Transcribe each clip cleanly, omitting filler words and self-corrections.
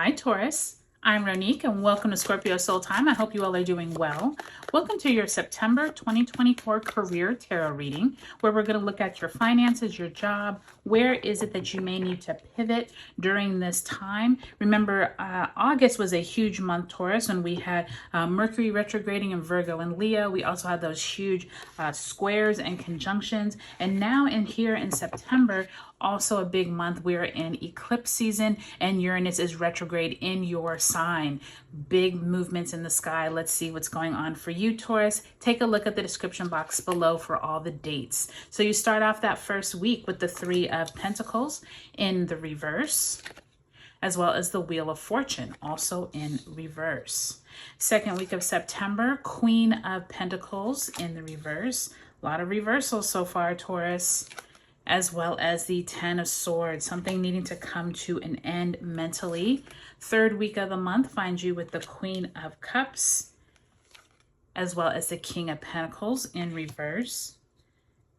Hi, Taurus. I'm Ronique, and welcome to Scorpio Soul Time. I hope you all are doing well. Welcome to your September 2024 career tarot reading, where we're going to look at your finances, your job. Where is it that you may need to pivot during this time? Remember, August was a huge month, Taurus, when we had Mercury retrograding in Virgo and Leo. We also had those huge squares and conjunctions. And now here in September, also a big month. We're in eclipse season and Uranus is retrograde in your sign. Big movements in the sky. Let's see what's going on for you, Taurus. Take a look at the description box below for all the dates. So you start off that first week with the Three of Pentacles in the reverse, as well as the Wheel of Fortune, also in reverse. Second week of September, Queen of Pentacles in the reverse. A lot of reversals so far, Taurus. As well as the Ten of Swords, something needing to come to an end mentally. Third week of the month finds you with the Queen of Cups, as well as the King of Pentacles in reverse.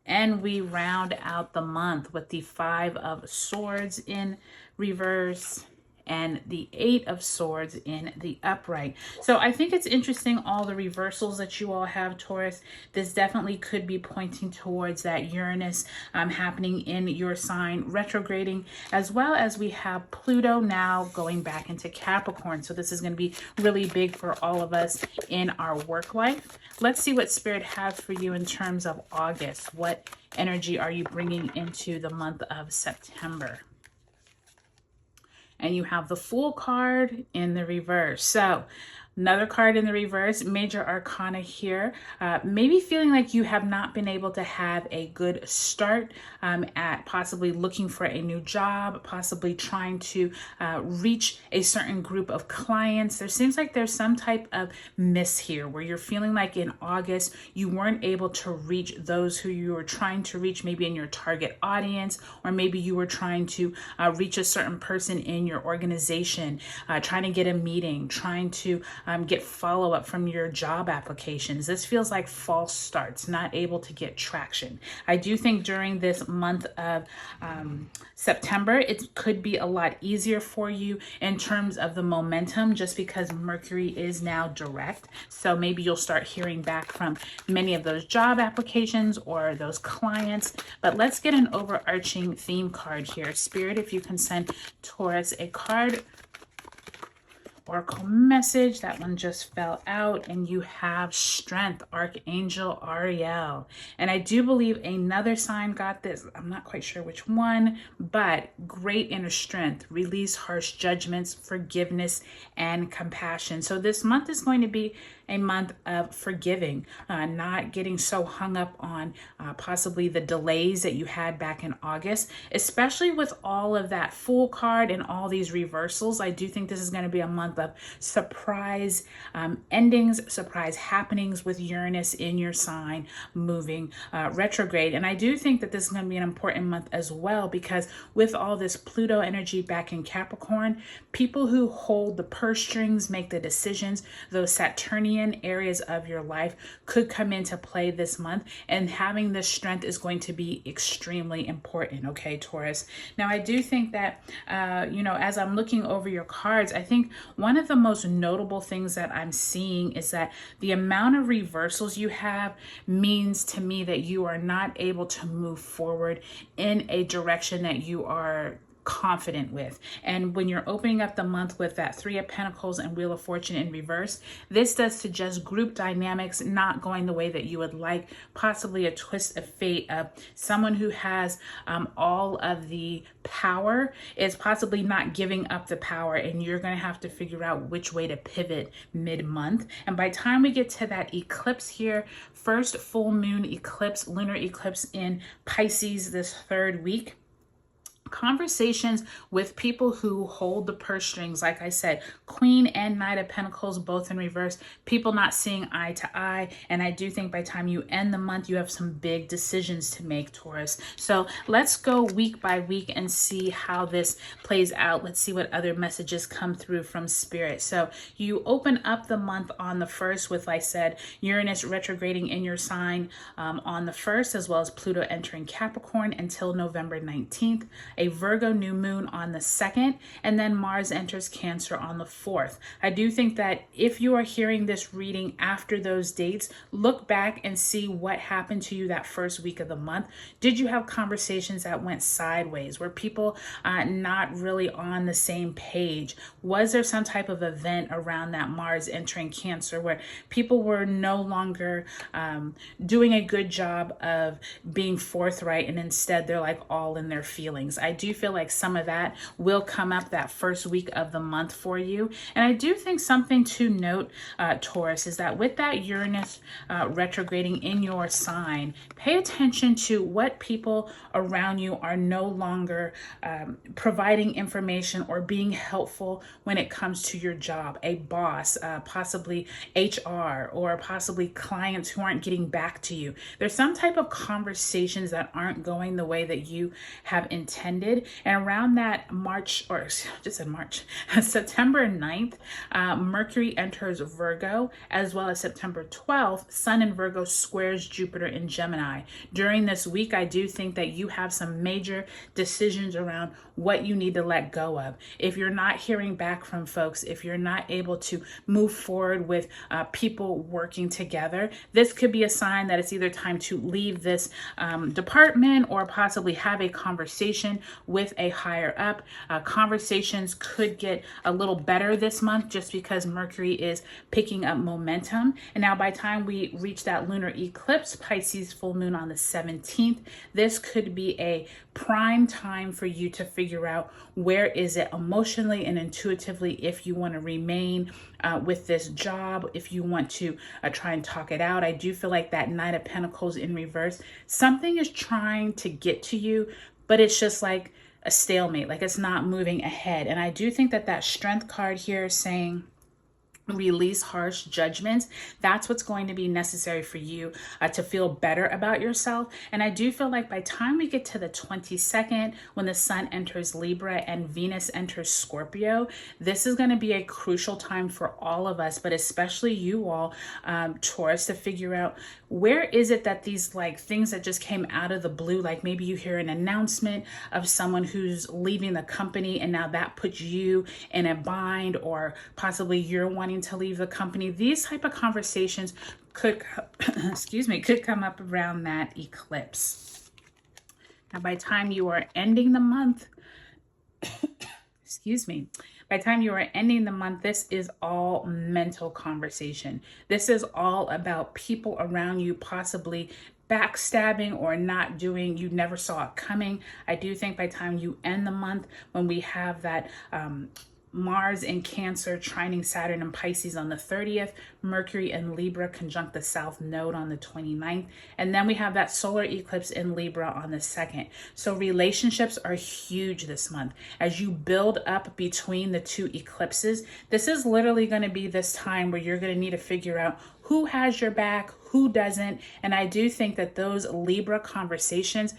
And we round out the month with the Five of Swords in reverse and the Eight of Swords in the upright. So I think it's interesting, all the reversals that you all have, Taurus. This definitely could be pointing towards that Uranus happening in your sign, retrograding, as well as we have Pluto now going back into Capricorn. So this is going to be really big for all of us in our work life. Let's see what Spirit has for you in terms of August. What energy are you bringing into the month of September? And you have the Fool card in the reverse. So another card in the reverse, major arcana here. Maybe feeling like you have not been able to have a good start at possibly looking for a new job, possibly trying to reach a certain group of clients. There seems like there's some type of miss here where you're feeling like in August you weren't able to reach those who you were trying to reach, maybe in your target audience, or maybe you were trying to reach a certain person in your organization, trying to get a meeting, trying to get follow-up from your job applications. This feels like false starts, not able to get traction. I do think during this month of September, it could be a lot easier for you in terms of the momentum, just because Mercury is now direct. So maybe you'll start hearing back from many of those job applications or those clients. But let's get an overarching theme card here. Spirit, if you can send Taurus a card, Oracle message. That one just fell out, and you have Strength, Archangel Ariel. And I do believe another sign got this. I'm not quite sure which one, but great inner strength, release harsh judgments, forgiveness, and compassion. So this month is going to be a month of forgiving, not getting so hung up on possibly the delays that you had back in August, especially with all of that Fool card and all these reversals. I do think this is going to be a month of surprise endings, surprise happenings with Uranus in your sign moving retrograde. And I do think that this is going to be an important month as well, because with all this Pluto energy back in Capricorn, people who hold the purse strings, make the decisions, those Saturnian areas of your life could come into play this month, and having this strength is going to be extremely important. Okay, Taurus. Now I do think that as I'm looking over your cards, I think one of the most notable things that I'm seeing is that the amount of reversals you have means to me that you are not able to move forward in a direction that you are confident with. And when you're opening up the month with that Three of Pentacles and Wheel of Fortune in reverse, this does suggest group dynamics not going the way that you would like, possibly a twist of fate of someone who has all of the power is possibly not giving up the power, and you're going to have to figure out which way to pivot mid-month. And by the time we get to that eclipse here, first full moon eclipse, lunar eclipse in Pisces this third week, conversations with people who hold the purse strings, like I said, Queen and Knight of Pentacles both in reverse, people not seeing eye to eye. And I do think by the time you end the month, you have some big decisions to make, Taurus. So let's go week by week and see how this plays out. Let's see what other messages come through from Spirit. So you open up the month on the 1st with, like I said, Uranus retrograding in your sign on the 1st, as well as Pluto entering Capricorn until November 19th. a Virgo new moon on the 2nd, and then Mars enters Cancer on the 4th. I do think that if you are hearing this reading after those dates, look back and see what happened to you that first week of the month. Did you have conversations that went sideways? Were people not really on the same page? Was there some type of event around that Mars entering Cancer where people were no longer doing a good job of being forthright, and instead they're like all in their feelings? I do feel like some of that will come up that first week of the month for you. And I do think something to note, Taurus, is that with that Uranus retrograding in your sign, pay attention to what people around you are no longer providing information or being helpful when it comes to your job. A boss, possibly HR, or possibly clients who aren't getting back to you. There's some type of conversations that aren't going the way that you have intended. And around that September 9th, Mercury enters Virgo, as well as September 12th, Sun in Virgo squares Jupiter in Gemini. During this week, I do think that you have some major decisions around what you need to let go of. If you're not hearing back from folks, if you're not able to move forward with people working together, this could be a sign that it's either time to leave this department or possibly have a conversation with a higher up. Conversations could get a little better this month just because Mercury is picking up momentum. And now by the time we reach that lunar eclipse, Pisces full moon on the 17th, this could be a prime time for you to figure out where is it emotionally and intuitively, if you want to remain with this job, if you want to try and talk it out. I do feel like that Knight of Pentacles in reverse, something is trying to get to you, but it's just like a stalemate, like it's not moving ahead. And I do think that that Strength card here is saying release harsh judgments. That's what's going to be necessary for you to feel better about yourself. And I do feel like by the time we get to the 22nd, when the Sun enters Libra and Venus enters Scorpio, this is going to be a crucial time for all of us, but especially you all, Taurus, to figure out where is it that these like things that just came out of the blue, like maybe you hear an announcement of someone who's leaving the company and now that puts you in a bind, or possibly you're wanting to leave the company. These type of conversations could could come up around that eclipse. Now by the time you are ending the month, by the time you are ending the month, this is all mental conversation. This is all about people around you possibly backstabbing or not doing, you never saw it coming. I do think by the time you end the month, when we have that Mars in Cancer trining Saturn and Pisces on the 30th, Mercury in Libra conjunct the South Node on the 29th, and then we have that solar eclipse in Libra on the 2nd. So relationships are huge this month. As you build up between the two eclipses, this is literally going to be this time where you're going to need to figure out who has your back, who doesn't. And I do think that those Libra conversations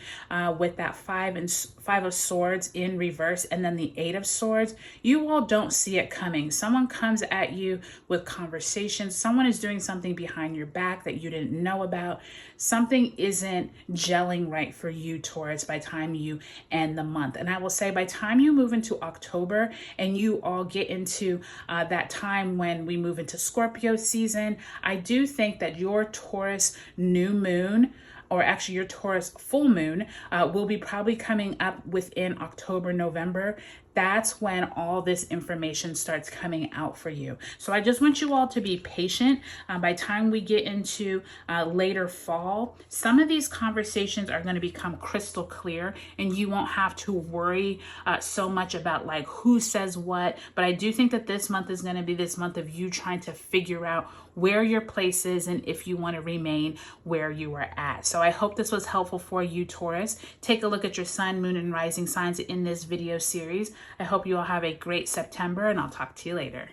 with that Five of Swords in reverse and then the Eight of Swords, you all don't see it coming. Someone comes at you with conversations. Someone is doing something behind your back that you didn't know about. Something isn't gelling right for you, Taurus, by the time you end the month. And I will say by the time you move into October and you all get into that time when we move into Scorpio season, I do think that your Taurus new moon, or actually your Taurus full moon, will be probably coming up within October, November. That's when all this information starts coming out for you. So I just want you all to be patient. By the time we get into later fall, some of these conversations are going to become crystal clear and you won't have to worry so much about like who says what. But I do think that this month is going to be this month of you trying to figure out where your place is and if you want to remain where you are at. So I hope this was helpful for you, Taurus. Take a look at your sun, moon, and rising signs in this video series. I hope you all have a great September, and I'll talk to you later.